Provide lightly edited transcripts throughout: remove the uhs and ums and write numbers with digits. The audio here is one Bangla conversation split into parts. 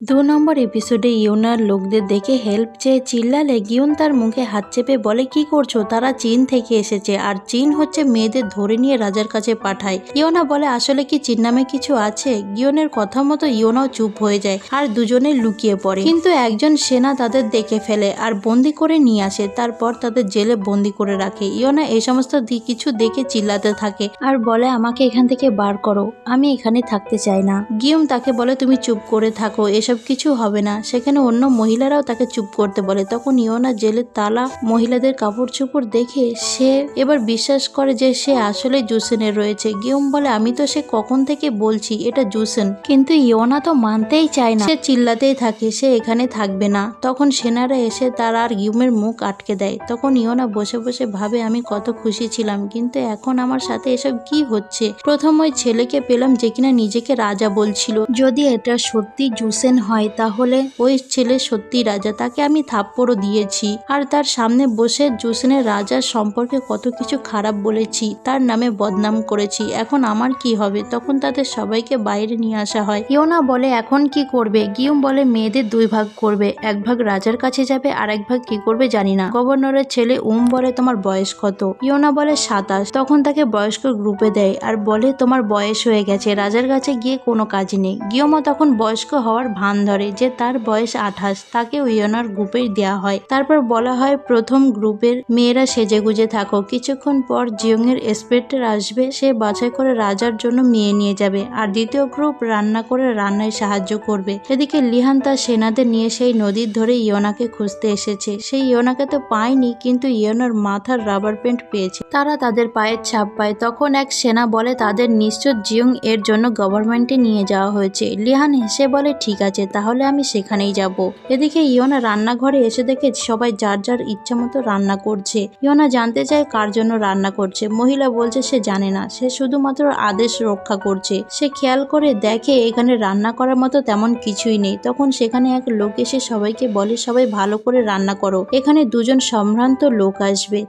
নম্বর এপিসোডে ইয়োনার লোকদের দেখে হেল্প চেয়ে চিল্লালে গিয়ন তার মুখে হাত চেপে বলে কি করছো, তারা চীন থেকে এসেছে আর চীন হচ্ছে মেয়েদের ধরে নিয়ে রাজার কাছে পাঠায়। ইয়োনা বলে আসলে কি চীন নামে কিছু আছে? গিয়নের কথা মতো ইয়োনাও চুপ হয়ে যায় আর দুজনে লুকিয়ে পড়ে, কিন্তু একজন সেনা তাদের দেখে ফেলে আর বন্দি করে নিয়ে আসে, তারপর তাদের জেলে বন্দি করে রাখে। ইয়োনা এই সমস্ত কিছু দেখে চিল্লাতে থাকে আর বলে আমাকে এখান থেকে বার করো, আমি এখানে থাকতে চাই না। গিয়ন তাকে বলে তুমি চুপ করে থাকো, এসব কিছু হবে না। সেখানে অন্য মহিলারাও তাকে চুপ করতে বলে। তখন ইয়োনা জেলের তালা মহিলাদের কাপড় চোপড় দেখে সে এবার বিশ্বাস করে যে সে আসলে জুসেনের রয়েছে। গিয়ম বলে আমি তো সে কখন থেকে বলছি এটা জুসেন, কিন্তু ইয়োনা তো মানতেই চায় না, সে চিল্লাতেই থাকে সে এখানে থাকবে না। তখন সেনারা এসে তার আর গিয়মের মুখ আটকে দেয়। তখন ইয়োনা বসে বসে ভাবে আমি কত খুশি ছিলাম, কিন্তু এখন আমার সাথে এসব কি হচ্ছে। প্রথম ওই ছেলেকে পেলাম যে কিনা নিজেকে রাজা বলছিল, যদি এটা সত্যি জুসেন হয় তাহলে ওই ছেলে সত্যি রাজা, তাকে আমি থাপ্পড়ও দিয়েছি আর তার সামনে বসে জুসেনের রাজার সম্পর্কে কত কিছু খারাপ বলেছি, তার নামে বদনাম করেছি, এখন আমার কি হবে। তখন তাদের সবাইকে বাইরে নিয়ে আসা হয়। ইয়োনা বলে এখন কি করবে? গিয়ম বলে মেয়েদের দুই ভাগ করবে, এক ভাগ রাজার কাছে যাবে আর এক ভাগ কি করবে জানি না। গভর্নরের ছেলে বলে তোমার বয়স কত? ইয়োনা বলে 27। তখন তাকে বয়স্ক গ্রুপে দেয় আর বলে তোমার বয়স হয়ে গেছে, রাজার কাছে গিয়ে কোনো কাজ নেই। গিয়মও তখন বয়স্ক হওয়ার ভান ধরে যে তার বয়স 28, তাকেও ইয়োনার গ্রুপে দেওয়া হয়। তারপর বলা হয় প্রথম গ্রুপের মেয়েরা সেজেগুজে থাকো, কিছুক্ষণ পর জিয়ং এর ইন্সপেক্টর আসবে, সে বাছাই করে রাজার জন্য মেয়ে নিয়ে যাবে, আর দ্বিতীয় গ্রুপ রান্না করে রান্নায় সাহায্য করবে। এদিকে লিহান তার সেনাদের নিয়ে সেই নদীর ধরে ইয়োনাকে খুঁজতে এসেছে। সেই ইয়োনাকে তো পায়নি, কিন্তু ইয়োনার মাথার রাবার প্যান্ট পেয়েছে। তারা তাদের পায়ের ছাপ পায়। তখন এক সেনা বলে তাদের নিশ্চয় জিয়ং এর জন্য গভর্নমেন্টে নিয়ে যাওয়া হয়েছে। লিহান হেসে বলে ঠিক আছে, তাহলে আমি সেখানেই যাব। এদিকে ইয়োনা রান্নাঘরে এসে দেখে সবাই যার যার ইচ্ছা মতো রান্না করছে। ইয়োনা জানতে চায় কার জন্য রান্না করছে। মহিলা বলছে সে জানে না, সে শুধুমাত্র আদেশ রক্ষা করছে। সে খেয়াল করে দেখে এখানে রান্না করার মতো তেমন কিছুই নেই। তখন সেখানে এক লোক এসে সবাইকে বলে সবাই ভালো করে রান্না করো, এখানে দুজন সম্ভ্রান্ত লোক আসবে,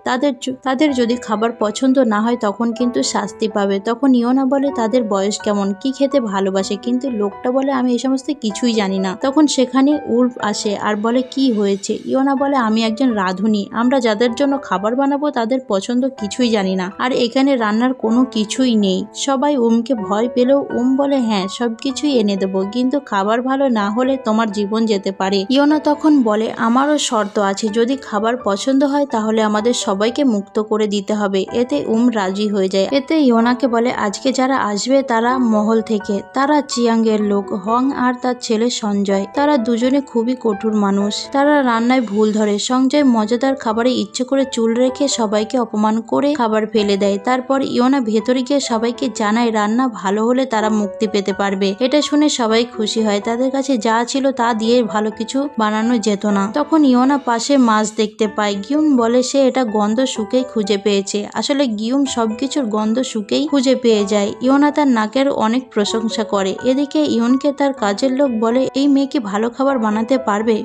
তাদের যদি খাবার পছন্দ না হয় তখন কিন্তু শাস্তি পাবে। তখন ইয়োনা বলে তাদের বয়স কেমন, কি খেতে ভালোবাসে, কিন্তু লোকটা বলে আমি এই সমস্ত কিছুই জানি না। তখন সেখানে উল্ফ আসে আর বলে কি হয়েছে। ইয়োনা বলে আমি একজন রাঁধুনি, আমরা যাদের জন্য খাবার বানাবো তাদের পছন্দ কিছুই জানি না, আর এখানে রান্নার কোনো কিছুই নেই। সবাই কে ভয় পেলেও বলে হ্যাঁ সবকিছুই এনে দেবো, কিন্তু খাবার ভালো না হলে তোমার জীবন যেতে পারে। ইয়োনা তখন বলে আমারও শর্ত আছে, যদি খাবার পছন্দ হয় তাহলে আমাদের সবাইকে মুক্ত করে দিতে হবে। এতে রাজি হয়ে যায়। এতে ইয়োনাকে বলে আজকে যারা আসবে তারা মহল থেকে, তারা চিয়াং এর লোক, হং আর তার ছেলে সঞ্জয়। তারা দুজনে খুবই কঠোর মানুষ, তারা রান্নায় ভুল ধরে। সঞ্জয় মজাদার খাবারে ইচ্ছে করে চুল রেখে সবাইকে অপমান করে খাবার ফেলে দেয়। তারপর ইয়োনা ভেতরে গিয়ে সবাইকে জানায় রান্না ভালো হলে তারা মুক্তি পেতে পারবে। এটা শুনে সবাই খুশি হয়, তাদের কাছে যা ছিল তা দিয়ে ভালো কিছু বানানো যেত না। তখন ইয়োনা পাশে মাছ দেখতে পায়। গিয়ম বলে সে এটা গন্ধ শুকেই খুঁজে পেয়েছে। আসলে গিয়ম সবকিছুর গন্ধ শুকেই খুঁজে পেয়ে যায়। ইয়োনা তার নাকের অনেক প্রশংসা করে। এদিকে ইয়নকে তার কাজের লোক বলে এই মেয়ে কি ভালো খাবার বানাতে পারবে?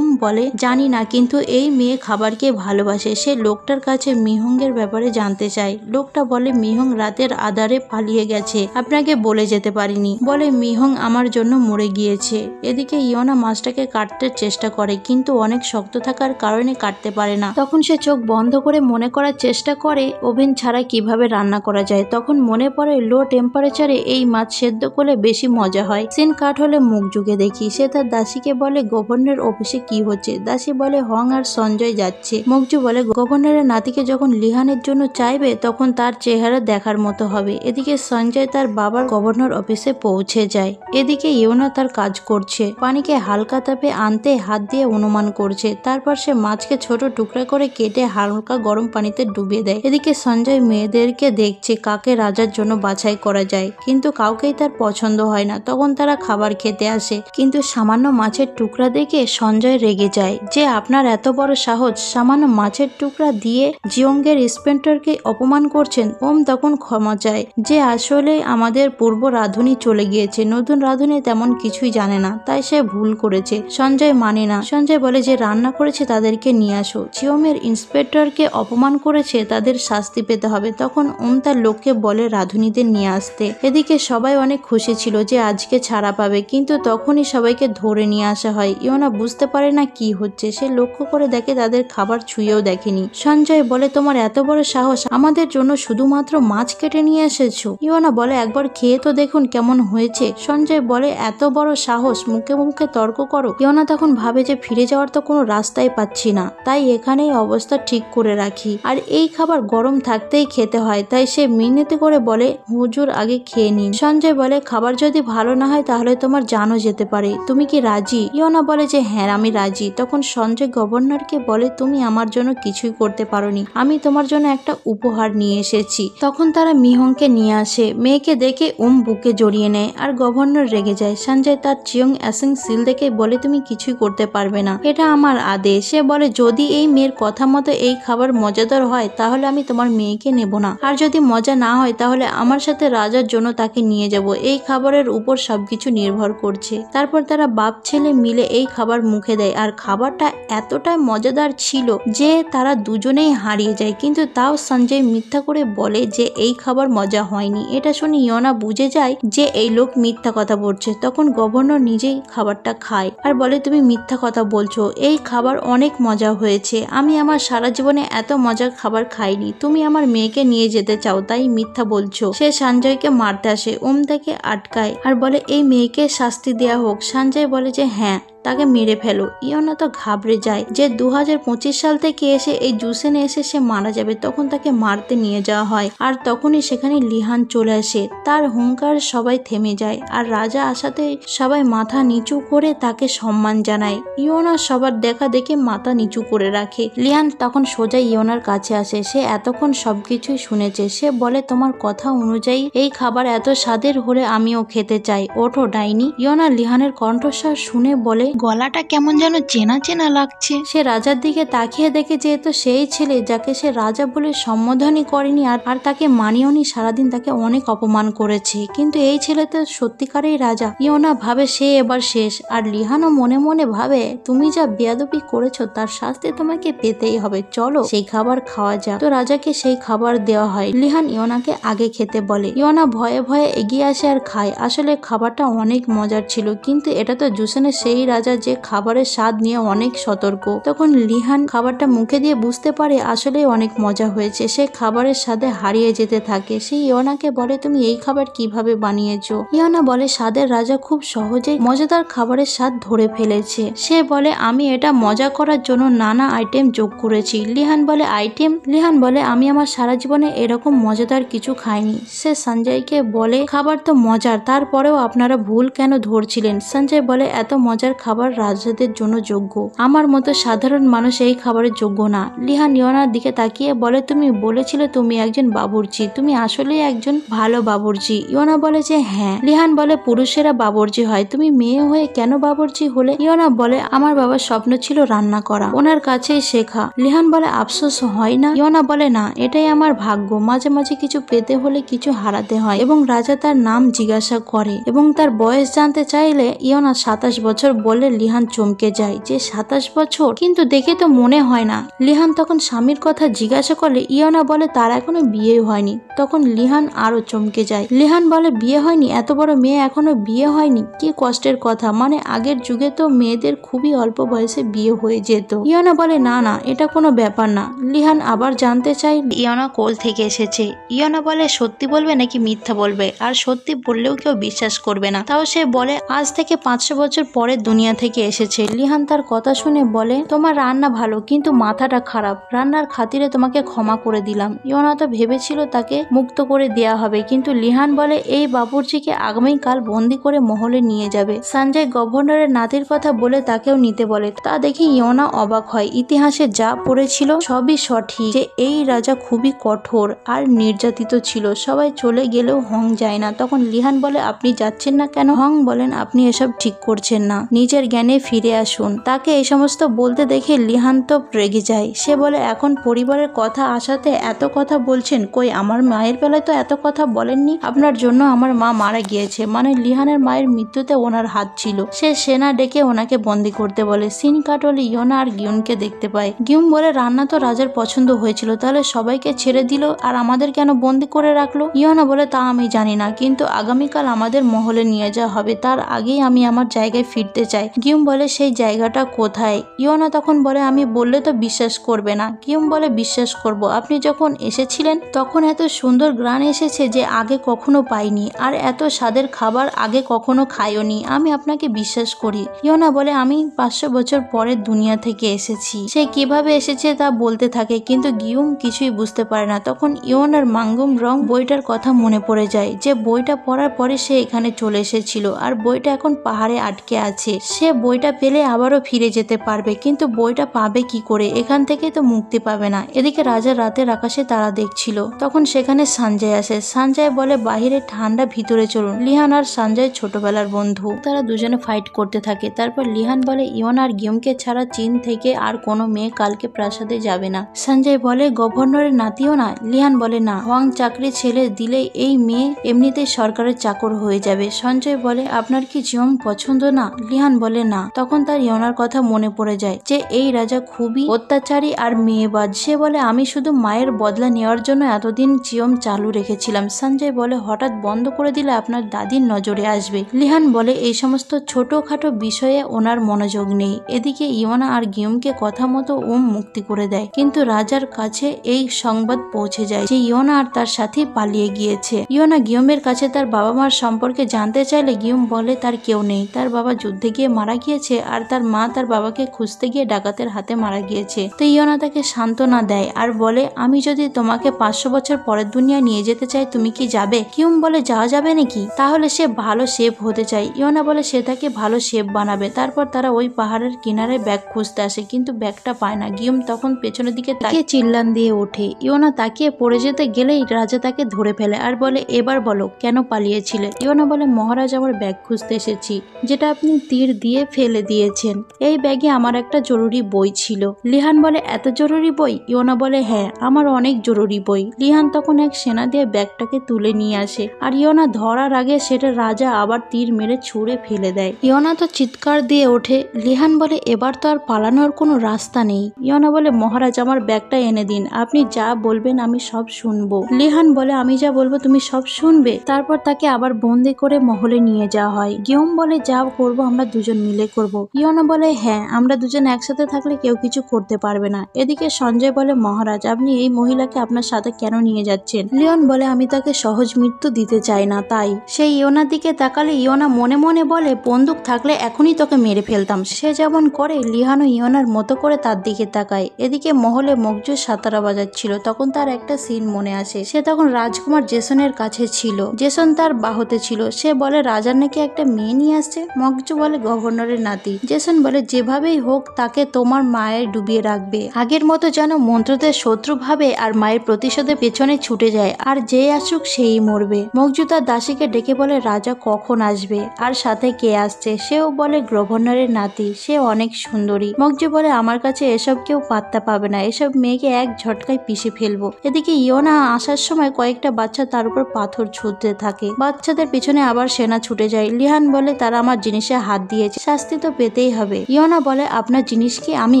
বলে জানি না, কিন্তু এই মেয়ে খাবারকে ভালোবাসে। সে লোকটার কাছে মিহংয়ের ব্যাপারে জানতে চায়। লোকটা বলে মিহং রাতের আধারে পালিয়ে গেছে, আপনাকে বলে যেতে পারিনি। বলে মিহং আমার জন্য মরে গিয়েছে। এদিকে ইয়োনা মাছটাকে কাটতে চেষ্টা করে, কিন্তু অনেক শক্ত থাকার কারণে কাটতে পারে না। তখন সে চোখ বন্ধ করে মনে করার চেষ্টা করে ওভেন ছাড়া কিভাবে রান্না করা যায়। তখন মনে পড়ে লো টেম্পারেচারে এই মাছ সেদ্ধ করলে বেশি মজা হয়। সিন কাট হলে মুখ যুগে দেখি। সে তার দাসীকে বলে গভর্নর অফিসে কি হচ্ছে। দাসী বলে হং আর সঞ্জয় যাচ্ছে। মুখজু বলে গভর্নরের নাতিকে যখন লিহানের জন্য চাইবে তখন তার চেহারা দেখার মতো হবে। এদিকে সঞ্জয় তার বাবার গভর্নর অফিসে পৌঁছে যায়। এদিকে ইয়োনা তার কাজ করছে, পানিকে হালকা তাপে আনতে হাত দিয়ে অনুমান করছে। তারপর সে মাছকে ছোট টুকরা করে কেটে হালকা গরম পানিতে ডুবিয়ে দেয়। এদিকে সঞ্জয় মেয়েদেরকে দেখছে কাকে রাজার জন্য বাছাই করা যায়, কিন্তু কাউকেই তার পছন্দ হয় না। তখন তারা খাবার খেতে আসে, কিন্তু সামান্য মাছের টুকরা দেখে সঞ্জয় রেগে যায় যে আপনার এত বড় সাহস, সামান্য মাছের টুকরা দিয়ে জিয়ংয়ের ইন্সপেক্টরকে অপমান করছেন। তখন ক্ষমা চায় যে আসলে আমাদের পূর্ব রাঁধুনি চলে গিয়েছে, নতুন রাঁধুনি তেমন কিছুই জানে না, তাই সে ভুল করেছে। সঞ্জয় মানে না। সঞ্জয় বলে যে রান্না করেছে তাদেরকে নিয়ে আসো, জিয়ংয়ের ইন্সপেক্টরকে অপমান করেছে তাদের শাস্তি পেতে হবে। তখন তার লোককে বলে রাঁধুনিদের নিয়ে আসতে। এদিকে সবাই অনেক খুশি ছিল যে আজকে ছাড়া পাবে, কিন্তু তখনই সবাইকে ধরে নিয়ে আসা হয়। ইওনা বুঝতে পারে না কি হচ্ছে, সে লক্ষ্য করে দেখে তাদের খাবার ছুঁয়েও দেখেনি। সঞ্জয় বলে তোমার এত বড় সাহস, আমাদের জন্য শুধুমাত্র মাছ কেটে নিয়ে এসেছো। ইওনা বলে একবার খেয়ে তো দেখুন কেমন হয়েছে। সঞ্জয় বলে এত বড় সাহস, মুখে মুখে তর্ক করো। ইওনা তখন ভাবে যে ফিরে যাওয়ার তো কোনো রাস্তাই পাচ্ছি না, তাই এখানেই অবস্থা ঠিক করে রাখি, আর এই খাবার গরম থাকতেই খেতে হয়। তাই সে মিনতি করে বলে হুজুর আগে খেয়ে নিন। সঞ্জয় বলে খাবার যদি ভালো না হয় তাহলে তোমার জানও যেতে পারে, তুমি কি রাজি? ইওনা বলে যে হ্যাঁ আমি রাজি। তখন সঞ্জয় গভর্নরকে বলে তুমি আমার জন্য কিছুই করতে পারোনি, আমি তোমার জন্য একটা উপহার নিয়ে এসেছি। তখন তারা মিহংকে নিয়ে আসে। মেয়েকে দেখে বুকে জড়িয়ে নেয় আর গভর্নর রেগে যায়। সঞ্জয় তার চিয়ং অ্যাসিং সিল দেখে বলে তুমি কিছুই করতে পারবে না, এটা আমার আদেশ। সে বলে যদি এই মেয়ের কথা মতো এই খাবার মজাদার হয় তাহলে আমি তোমার মেয়েকে নেব না, আর যদি মজা না হয় তাহলে আমার সাথে রাজার জন্য তাকে নিয়ে যাব। এই খাবারের উপর সবকিছু নির্ভর করছে। তারপর তারা বাপ ছেলে মিলে এই খাবার মুখে দেয়, আর খাবারটা এতটাই মজাদার ছিল যে তারা দুজনেই হারিয়ে যায়। কিন্তু তাও সঞ্জয় মিথ্যা করে বলে যে এই খাবার মজা হয়নি। এটা শুনে ইওনা বুঝে যায় যে এই লোক মিথ্যা কথা বলছে। তখন গভর্নর নিজেই খাবারটা খায় আর বলে তুমি মিথ্যা কথা বলছো, এই খাবার অনেক মজা হয়েছে, আমি আমার সারা জীবনে এত মজার খাবার খাইনি, তুমি আমার মেয়েকে নিয়ে যেতে চাও তাই মিথ্যা বলছো। সে সঞ্জয়কে মারতে আসে, তাকে আটকায় আর বলে এই মেয়েকে শাস্তি দেয়া হোক। সঞ্জয় বলে যে হ্যাঁ তাকে মেরে ফেলো। ইওনা তো ঘাবড়ে যায় যে 2025 সাল থেকে এসে এই জুসেনে এসে সে মারা যাবে। তখন তাকে মারতে নিয়ে যাওয়া হয়, আর তখনই সেখানে লিহান চলে আসে। তার হুঙ্কার সবাই থেমে যায়, আর রাজা আসাতে সবাই মাথা নিচু করে তাকে সম্মান জানায়। ইওনা সবার দেখা দেখে মাথা নিচু করে রাখে। লিহান তখন সোজা ইওনার কাছে আসে, সে এতক্ষণ সবকিছুই শুনেছে। সে বলে তোমার কথা অনুযায়ী এই খাবার এত স্বাদের হলে আমিও খেতে চাই, ওঠো ডাইনি। ইওনা লিহানের কণ্ঠস্বর শুনে বলে গলাটা কেমন যেন চেনা চেনা লাগছে। সে রাজার দিকে তাকিয়ে দেখে যে তো সেই ছেলে যাকে সে রাজা বলে সম্বোধনই করেনি আর তাকে মানিওনি, সারাদিন তাকে অনেক অপমান করেছে। কিন্তু এই ছেলে তো সত্যিকারেই রাজা। ইওনা ভাবে সে এবার শেষ, আর লিহানও মনে মনে ভাবে তুমি যা বেয়াদবি করেছো তার শাস্তি তোমাকে পেতেই হবে, চলো সেই খাবার খাওয়া যাক। তো রাজাকে সেই খাবার দেওয়া হয়। লিহান ইওনাকে আগে খেতে বলে। ইওনা ভয়ে ভয়ে এগিয়ে আসে আর খায়। আসলে খাবারটা অনেক মজার ছিল, কিন্তু এটা তো জুসেনের সেই রাজা যে খাবারের স্বাদ নিয়ে অনেক সতর্ক। তখন লিহান খাবারটা মুখে দিয়ে বুঝতে পারে আসলে অনেক মজা হয়েছে। সে খাবারের স্বাদে হারিয়ে যেতে থাকে। সে ইওনাকে বলে তুমি এই খাবার কিভাবে বানিয়েছো? ইওনা বলে স্বাদের রাজা খুব সহজেই মজাদার খাবারের স্বাদ ধরে ফেলেছে। সে বলে আমি এটা মজা করার জন্য নানা আইটেম যোগ করেছি। লিহান বলে আইটেম? লিহান বলে আমি আমার সারা জীবনে এরকম মজাদার কিছু খাইনি। সে সঞ্জয়কে বলে খাবার তো মজার, তারপরেও আপনারা ভুল কেন ধরছিলেন? সঞ্জয় বলে এত মজার খাবার রাজাদের জন্য যোগ্য, আমার মতো সাধারণ মানুষ এই খাবারের যোগ্য না। লিহান ইওনার দিকে তাকিয়ে বলে তুমি বলেছিলে তুমি একজন বাবুর্চি, তুমি আসলে একজন ভালো বাবুর্চি। ইওনা বলে যে হ্যাঁ। লিহান বলে পুরুষেরা বাবুর্চি হয়, তুমি মেয়ে হয়ে কেন বাবুর্চি হলে? ইওনা বলে আমার বাবার স্বপ্ন ছিল রান্না করা, ওনার কাছেই শেখা। লিহান বলে আফসোস হয় না? ইওনা বলে না, এটাই আমার ভাগ্য, মাঝে মাঝে কিছু পেতে হলে কিছু হারাতে হয়। এবং রাজা তার নাম জিজ্ঞাসা করে এবং তার বয়স জানতে চাইলে ইওনা 27 বছর বলে লিহান চমকে যায় যে 27 বছর, কিন্তু দেখে তো মনে হয় না। লিহান তখন স্বামীর কথা জিজ্ঞাসা করলে ইওনা বলে তার এখনো বিয়ে হয়নি। তখন লিহান আরো চমকে যায়। লিহান বলে বিয়ে হয়নি? এত বড় মেয়ে এখনো বিয়ে হয়নি? কি কষ্টের কথা, মানে আগের যুগে তো মেয়েদের খুবই অল্প বয়সে বিয়ে হয়ে যেত। ইওনা বলে না না, এটা কোনো ব্যাপার না। লিহান আবার জানতে চাই ইওনা কোল থেকে এসেছে। ইওনা বলে সত্যি বলবে নাকি মিথ্যা বলবে? আর সত্যি বললেও কেউ বিশ্বাস করবে না। তাও সে বলে আজ থেকে 500 বছর পরে দুনিয়া থেকে এসেছে। লিহান তার কথা শুনে বলে তোমার রান্না ভালো, কিন্তু মাথাটা খারাপ, রান্নার খাতিরে তোমাকে ক্ষমা করে দিলাম। ইওনা তো ভেবেছিল তাকে মুক্ত করে দেয়া হবে, কিন্তু লিহান বলে এই বাবুর্চিকে আগামীকাল বন্দি করে মহলে নিয়ে যাবে। সঞ্জয় গভর্নরের নাতির কথা বলে তাকেও নিতে বলে। তা দেখে ইওনা অবাক হয়। ইতিহাসে যা পড়েছিল সবই সঠিক, যে এই রাজা খুবই কঠোর আর নির্যাতিত ছিল। সবাই চলে গেলেও হং যায় না। তখন লিহান বলে আপনি যাচ্ছেন না কেন? হং বলেন আপনি এসব ঠিক করছেন না, নিজের নিজের জ্ঞানে ফিরে আসুন। তাকে এই সমস্ত বলতে দেখে লিহান তো রেগে যায়। সে বলে এখন পরিবারের কথা আসাতে এত কথা বলছেন, কই আমার মায়ের বেলায় তো এত কথা বলেননি, আপনার জন্য আমার মা মারা গিয়েছে, মানে লিহানের মায়ের মৃত্যুতে ওনার হাত ছিল। সে সেনা ডেকে ওনাকে বন্দি করতে বলে। সিন কাট হলে ইয়োনা আর গিউনকে দেখতে পায়। গিউন বলে রান্না তো রাজার পছন্দ হয়েছিল, তাহলে সবাইকে ছেড়ে দিল আর আমাদের কেন বন্দি করে রাখলো? ইয়োনা বলে তা আমি জানি না, কিন্তু আগামীকাল আমাদের মহলে নিয়ে যাওয়া হবে, তার আগেই আমি আমার জায়গায় ফিরতে চাই। গিউন বলে সেই জায়গাটা কোথায়? ইয়োনা তখন বলে আমি বললে তো বিশ্বাস করবে না। গিউন বলে বিশ্বাস করব, আপনি যখন এসেছিলেন তখন এত সুন্দর গ্রান এসেছে যে আগে কখনো পাইনি, আর এত স্বাদের খাবার আগে কখনো খাইওনি, আমি আপনাকে বিশ্বাস করি। ইয়োনা বলে আমি 500 বছর পরে দুনিয়া থেকে এসেছি, সে কিভাবে এসেছে তা বলতে থাকে, কিন্তু গিউম কিছুই বুঝতে পারে না। তখন ইয়োনার মাঙ্গুম রং বইটার কথা মনে পড়ে যায়, যে বইটা পড়ার পরে সে এখানে চলে এসেছিল, আর বইটা এখন পাহাড়ে আটকে আছে। সে বইটা পেলে আবারও ফিরে যেতে পারবে, কিন্তু বইটা পাবে কি করে? এখান থেকে তো মুক্তি পাবে না। এদিকে রাজা রাতের আকাশে তারা দেখছিল, তখন সেখানে সঞ্জয় আসে। সঞ্জয় বলে বাহিরে ঠান্ডা, ভিতরে চলুন। লিহান আর সঞ্জয় ছোটবেলার বন্ধু, তারা দুজনে ফাইট করতে থাকে। তারপর লিহান বলে ইয়োনা আর গিউমকে ছাড়া চীন থেকে আর কোনো মেয়ে কালকে প্রাসাদে যাবে না। সঞ্জয় বলে গভর্নরের নাতিও না? লিহান বলে না, হোয়াং চাকরি ছেলে দিলে এই মেয়ে এমনিতেই সরকারের চাকর হয়ে যাবে। সঞ্জয় বলে আপনার কি জিয়ং পছন্দ না? লিহান বলে না। তখন তার ইয়োনার কথা মনে পড়ে যায়, যে এই রাজা খুবই অত্যাচারী আর মেয়েবাজ। সে বলে আমি শুধু মায়ের বদলা নেওয়ার জন্য এতদিন জিয়ম চালু রেখেছিলাম। সঞ্জয় বলে হঠাৎ বন্ধ করে দিলে আপনার দাদির নজরে আসবে। লিহান বলে এই সমস্ত ছোটখাটো বিষয়ে ওনার মনোযোগ নেই। এদিকে ইয়োনা আর গিউমকে কথা মতো মুক্তি করে দেয়, কিন্তু রাজার কাছে এই সংবাদ পৌঁছে যায় যে ইয়োনা আর তার সাথী পালিয়ে গিয়েছে। ইয়োনা গিউমের কাছে তার বাবা মার সম্পর্কে জানতে চাইলে গিউম বলে তার কেউ নেই, তার বাবা যুদ্ধে গিয়ে মারা গিয়েছে, আর তার মা তার বাবাকে খুঁজতে গিয়ে ডাকাতের হাতে মারা গিয়েছে। তো ইয়োনা তাকে সান্ত্বনা দেয় আর বলে আমি যদি তোমাকে 500 বছর পরের দুনিয়া নিয়ে যেতে চাই, তুমি কি যাবে? গিউম বলে যাওয়া যাবে নাকি? তাহলে সে ভালো শেফ হতে চায়। ইয়োনা বলে সে তাকে ভালো শেফ বানাবে। তারপর তারা ওই পাহাড়ের কিনারে ব্যাগ খুঁজতে আসে, কিন্তু ব্যাগটা পায় না। গিউম তখন পেছনের দিকে তাকিয়ে চিল্লান দিয়ে ওঠে। ইয়োনা তাকিয়ে পড়ে যেতে গেলেই রাজা তাকে ধরে ফেলে আর বলে এবার বলো কেন পালিয়েছিলে? ইয়োনা বলে মহারাজ আমার ব্যাগ খুঁজতে এসেছি, যেটা আপনি তীর দিয়ে ফেলে দিয়েছেন। এই ব্যাগে আমার একটা জরুরি বই ছিল। লিহান বলে এত জরুরি বই? ইয়োনা বলে হ্যাঁ, আমার অনেক জরুরি বই। লিহান তখন এক সেনা দিয়ে ব্যাগটাকে তুলে নিয়ে আসে, আর ইয়োনা ধরার আগে সেটা রাজা আবার তীর মেরে ছুঁড়ে ফেলে দেয়। ইয়োনা তো চিৎকার দিয়ে ওঠে। লিহান বলে এবার তো আর পালানোর কোনো রাস্তা নেই। ইয়োনা বলে মহারাজ আমার ব্যাগটা এনে দিন, আপনি যা বলবেন আমি সব শুনবো। লিহান বলে আমি যা বলবো তুমি সব শুনবে? তারপর তাকে আবার বন্দি করে মহলে নিয়ে যাওয়া হয়। গিউম বলে যা করবো আমরা দুজন মিলে করব। ইয়োনা বলে হ্যাঁ, আমরা দুজন একসাথে থাকলে কেউ কিছু করতে পারবে না। এদিকে সঞ্জয় বলে মহারাজ আপনি এই মহিলাকে আপনার সাথে কেন নিয়ে যাচ্ছেন? লিওন বলে আমি তাকে সহজ মৃত্যু দিতে চাই না, তাই। সেই ইয়োনার দিকে তাকালে ইয়োনা মনে মনে বলে বন্দুক থাকলে এখনই তোকে মেরে ফেলতাম। সে যেমন করে লিহানও ইয়োনার মতো করে তার দিকে তাকায়। এদিকে মহলে মকজু সাতারা বাজাচ্ছিল, তখন তার একটা সিন মনে আসে। সে তখন রাজকুমার জেসনের কাছে ছিল। জেসন তার বাহুতে ছিল। সে বলে রাজার নাকি একটা মেয়ে নিয়ে আসছে। মকজু বলে গভর্নরের নাতি। জেসন বলে যেভাবেই হোক তাকে তোমার মায়ের ডুবিয়ে রাখবে, আগের মতো যেন মন্ত্রদের শত্রু ভাবে আর মায়ের প্রতিশোধের পেছনে ছুটে যায়, আর যে আসুক সেই মরবে। মকজু তার দাসীকে ডেকে বলে রাজা কখন আসবে আর সাথে কে আসছে। সেও বলে গভর্নরের নাতি, সে অনেক সুন্দরী। মকজু বলে আমার কাছে এসব কেউ পাত্তা পাবে না, এসব মেয়েকে এক ঝটকায় পিষে ফেলবো। এদিকে ইয়োনা আসার সময় কয়েকটা বাচ্চা তার উপর পাথর ছুঁড়তে থাকে। বাচ্চাদের পিছনে আবার সেনা ছুটে যায়। লিহান বলে তারা আমার জিনিসে হাত দিয়েছে, শাস্তি তো পেতেই হবে। ইয়োনা বলে আপনার জিনিস কি? আমি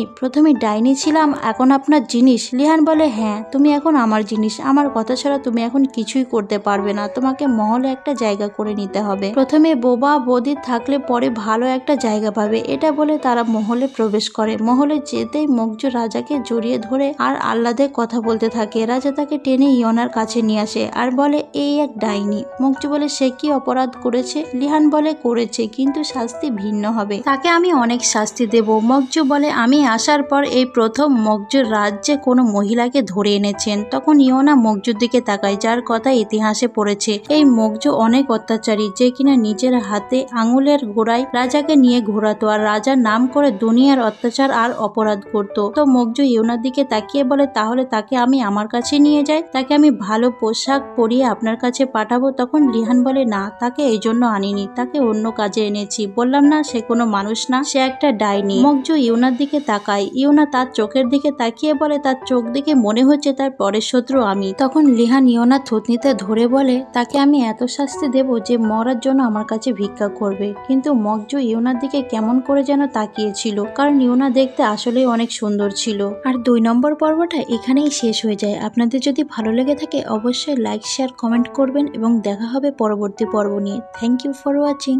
প্রথমে ডাইনি ছিলাম, এখন আপনার জিনিস? লিহান বলে হ্যাঁ, তুমি এখন আমার জিনিস। আমার কথা ছাড়া তুমি এখন কিছুই করতে পারবে না, তোমাকে মহলে একটা জায়গা করে নিতে হবে। প্রথমে বোবা বদি থাকলে পরে ভালো একটা জায়গা পাবে। এটা বলে তারা মহলে প্রবেশ করে। মহলে যেতেই মকজু রাজাকে জড়িয়ে ধরে আর আহ্লাদে কথা বলতে থাকে। রাজা তাকে টেনে ইয়োনার কাছে নিয়ে আসে আর বলে এই এক ডাইনি। মকজু বলে সে কি অপরাধ করেছে? লিহান বলে করেছে, কিন্তু শাস্তি ভিন্ন হবে, তাকে আমি অনেক শাস্তি দেব। মকজু বলে আমি আসার পর এই প্রথম মকজুর রাজ্যে কোনো মহিলাকে ধরে এনেছেন। তখন ইয়োনা মকজুর দিকে তাকায়, যার কথা ইতিহাসে পড়েছে। এই মকজু অনেক অত্যাচারী, যে কিনা নিজের হাতে আঙুলের গোড়ায় রাজাকে নিয়ে ঘোরাতো আর রাজার নাম করে দুনিয়ার অত্যাচার আর অপরাধ করত। তো মকজু ইয়োনার দিকে তাকিয়ে বলে তাহলে তাকে আমি আমার কাছে নিয়ে যাই, তাকে আমি ভালো পোশাক পরিয়ে আপনার কাছে পাঠাবো। তখন লিহান বলে না, তাকে এই জন্য আনিনি, তাকে অন্য কাজে এনেছি। বললাম না সে কোনো মানুষ না, সে একটা ডাইনি। মকজু ইউনার দিকে তাকায়। ইউনা তার চোখের দিকে তাকিয়ে বলে তার চোখ দেখে মনে হচ্ছে তার পরের শত্রু আমি। তখন লিহান ইউনার থুতনিতে ধরে বলে তাকে আমি এত শাস্তি দেব যে মরার জন্য আমার কাছে ভিক্ষা করবে। কিন্তু মকজু ইউনার দিকে কেমন করে যেন তাকিয়েছিল, কারণ ইউনা দেখতে আসলেই অনেক সুন্দর ছিল। আর 2 নম্বর পর্বটা এখানেই শেষ হয়ে যায়। আপনাদের যদি ভালো লেগে থাকে অবশ্যই লাইক, শেয়ার, কমেন্ট করবেন এবং দেখা হবে পরবর্তী পর্ব নিয়ে। Thank you for watching.